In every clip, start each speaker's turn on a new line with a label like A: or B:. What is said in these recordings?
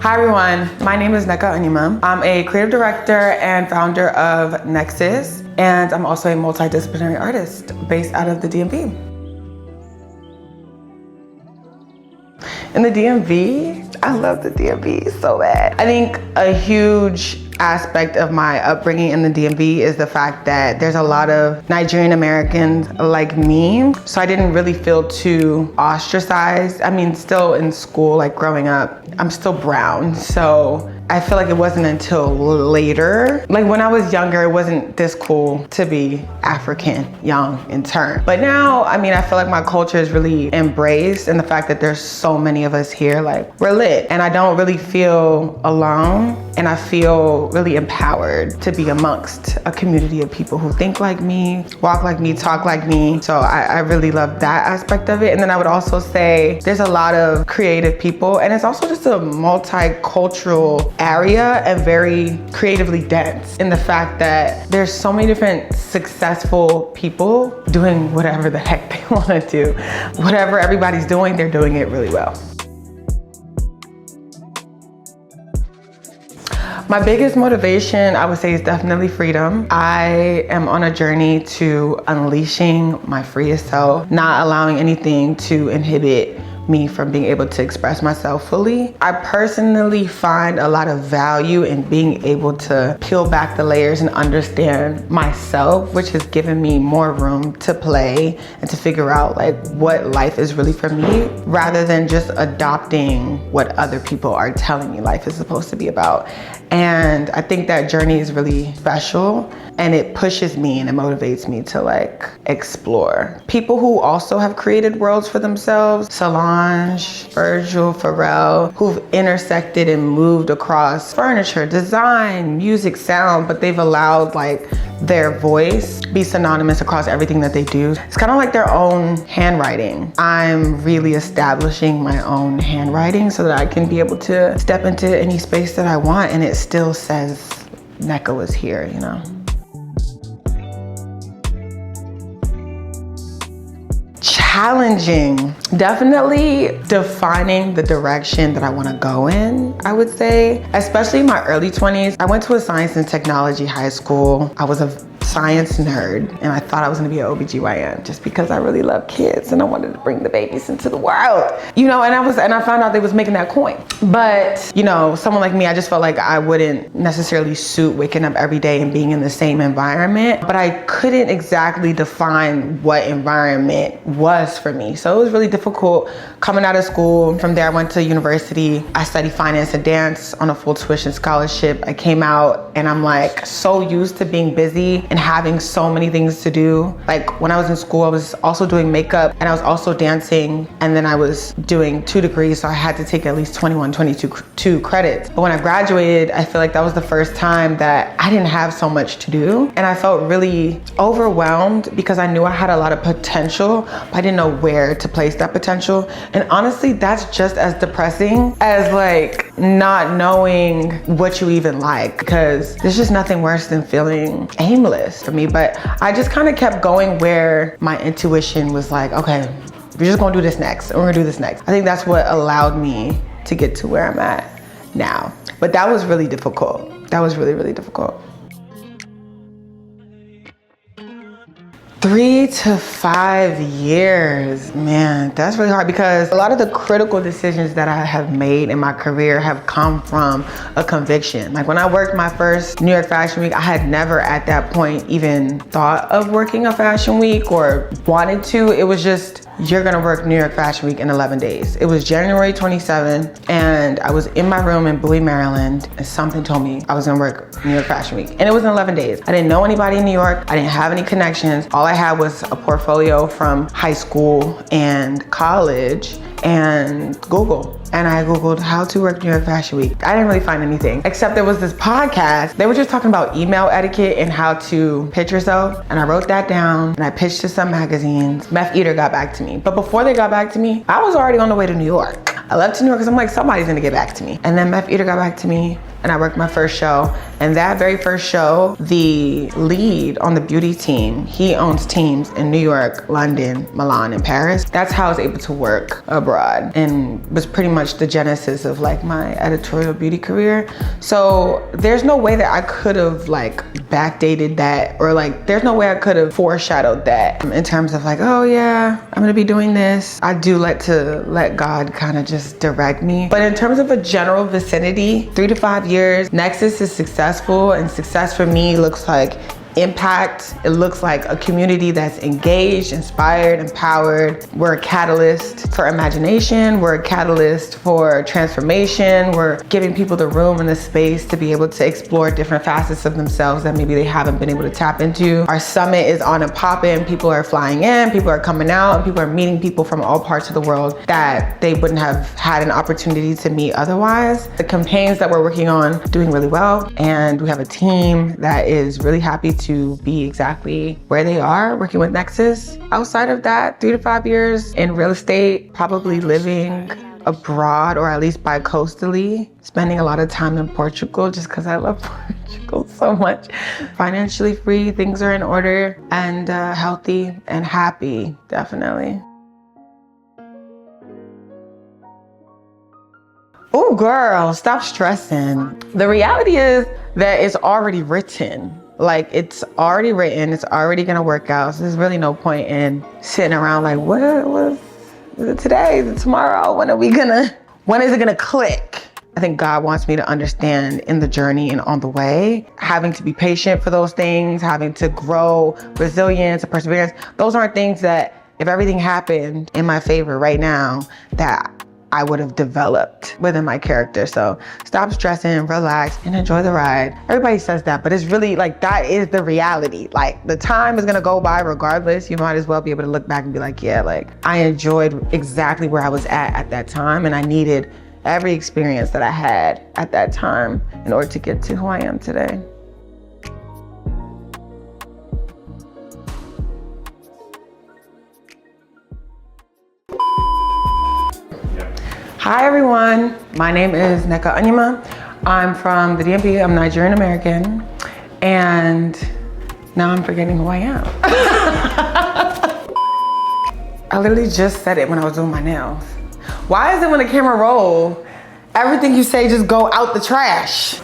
A: Hi everyone, my name is Nneka. I'm a creative director and founder of Nexus, and I'm also a multidisciplinary artist based out of the DMV. In the DMV, I love the DMV so bad. I think a huge aspect of my upbringing in the DMV is the fact that there's a lot of Nigerian Americans like me. So I didn't really feel too ostracized. I mean, still in school, like growing up, I'm still brown. So I feel like it wasn't until later, like when I was younger, it wasn't this cool to be African, young, and turned. But now, I mean, I feel like my culture is really embraced, and the fact that there's so many of us here, like we're lit. And I don't really feel alone, and I feel really empowered to be amongst a community of people who think like me, walk like me, talk like me. So I really love that aspect of it. And then I would also say there's a lot of creative people, and it's also just a multicultural area and very creatively dense in the fact that there's so many different successful people doing whatever the heck they want to do. Whatever everybody's doing, they're doing it really well. My biggest motivation, I would say, is definitely freedom. I am on a journey to unleashing my freest self, not allowing anything to inhibit me from being able to express myself fully. I personally find a lot of value in being able to peel back the layers and understand myself, which has given me more room to play and to figure out like what life is really for me, rather than just adopting what other people are telling me life is supposed to be about. And I think that journey is really special, and it pushes me and it motivates me to like explore. People who also have created worlds for themselves, Solange, Virgil, Pharrell, who've intersected and moved across furniture, design, music, sound, but they've allowed like their voice be synonymous across everything that they do. It's kind of like their own handwriting. I'm really establishing my own handwriting so that I can be able to step into any space that I want and it still says Nneka was here, you know? Challenging, definitely defining the direction that I want to go in, I would say, especially in my early 20s. I went to a science and technology high school. I was a science nerd, and I thought I was gonna be an OBGYN just because I really love kids and I wanted to bring the babies into the world. You know, and I found out they was making that coin. But, you know, someone like me, I just felt like I wouldn't necessarily suit waking up every day and being in the same environment, but I couldn't exactly define what environment was for me. So it was really difficult coming out of school. From there, I went to university. I studied finance and dance on a full tuition scholarship. I came out and I'm like so used to being busy and having so many things to do. Like when I was in school, I was also doing makeup and I was also dancing, and then I was doing 2 degrees, so I had to take at least 22 credits. But when I graduated, I feel like that was the first time that I didn't have so much to do, and I felt really overwhelmed because I knew I had a lot of potential, but I didn't know where to place that potential. And honestly, that's just as depressing as like not knowing what you even like, because there's just nothing worse than feeling aimless for me. But I just kind of kept going where my intuition was like, okay, we're just gonna do this next, and we're gonna do this next. I think that's what allowed me to get to where I'm at now. But that was really difficult. That was really, really difficult. 3 to 5 years, man, that's really hard, because a lot of the critical decisions that I have made in my career have come from a conviction. Like when I worked my first New York Fashion Week, I had never at that point even thought of working a fashion week or wanted to. It was just, you're gonna work New York Fashion Week in 11 days. It was January 27th, and I was in my room in Bowie, Maryland, and something told me I was gonna work New York Fashion Week. And it was in 11 days. I didn't know anybody in New York. I didn't have any connections. All I had was a portfolio from high school and college and Google. And I Googled how to work New York Fashion Week. I didn't really find anything, except there was this podcast. They were just talking about email etiquette and how to pitch yourself. And I wrote that down and I pitched to some magazines. Meth Eater got back to me. But before they got back to me, I was already on the way to New York. I left to New York because I'm like, somebody's gonna get back to me. And then Meth Eater got back to me and I worked my first show. And that very first show, the lead on the beauty team, he owns teams in New York, London, Milan, and Paris. That's how I was able to work abroad and was pretty much the genesis of like my editorial beauty career. So there's no way that I could have like backdated that, or like there's no way I could have foreshadowed that in terms of like, oh yeah, I'm gonna be doing this. I do like to let God kind of just direct me. But in terms of a general vicinity, 3 to 5 years, Nexus is successful, and success for me looks like impact. It looks like a community that's engaged, inspired, empowered. We're a catalyst for imagination. We're a catalyst for transformation. We're giving people the room and the space to be able to explore different facets of themselves that maybe they haven't been able to tap into. Our summit is on and popping. People are flying in, people are coming out, and people are meeting people from all parts of the world that they wouldn't have had an opportunity to meet otherwise. The campaigns that we're working on are doing really well, and we have a team that is really happy to be exactly where they are working with Nexus. Outside of that, 3 to 5 years in real estate, probably living abroad or at least bi-coastally, spending a lot of time in Portugal just because I love Portugal so much. Financially free, things are in order, and healthy and happy, definitely. Oh girl, stop stressing. The reality is that it's already written. Like it's already written, it's already gonna work out. So there's really no point in sitting around like, is it today? Is it tomorrow? When is it gonna click? I think God wants me to understand in the journey and on the way, having to be patient for those things, having to grow resilience and perseverance. Those aren't things that if everything happened in my favor right now, that I would have developed within my character. So stop stressing, relax, and enjoy the ride. Everybody says that, but it's really like, that is the reality. Like the time is gonna go by regardless. You might as well be able to look back and be like, yeah, like I enjoyed exactly where I was at that time, and I needed every experience that I had at that time in order to get to who I am today. Hi everyone, my name is Nneka. I'm from the DMV, I'm Nigerian American, and now I'm forgetting who I am. I literally just said it when I was doing my nails. Why is it when the camera rolls, everything you say just go out the trash?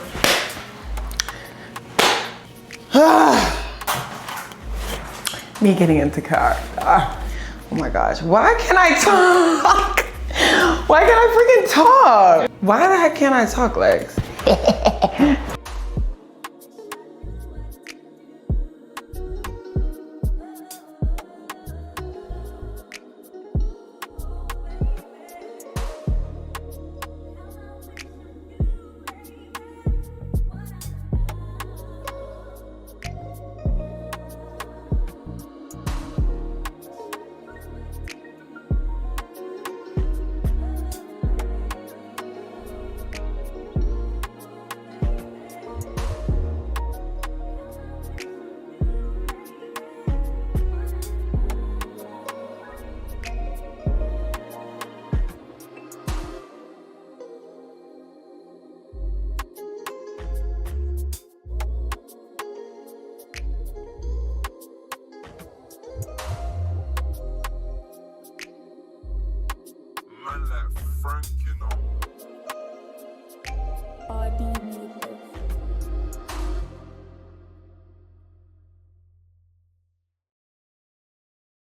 A: Me getting into car. Oh my gosh, why can't I talk? Why can't I freaking talk? Why the heck can't I talk, Lex?
B: Man like Frank, you know.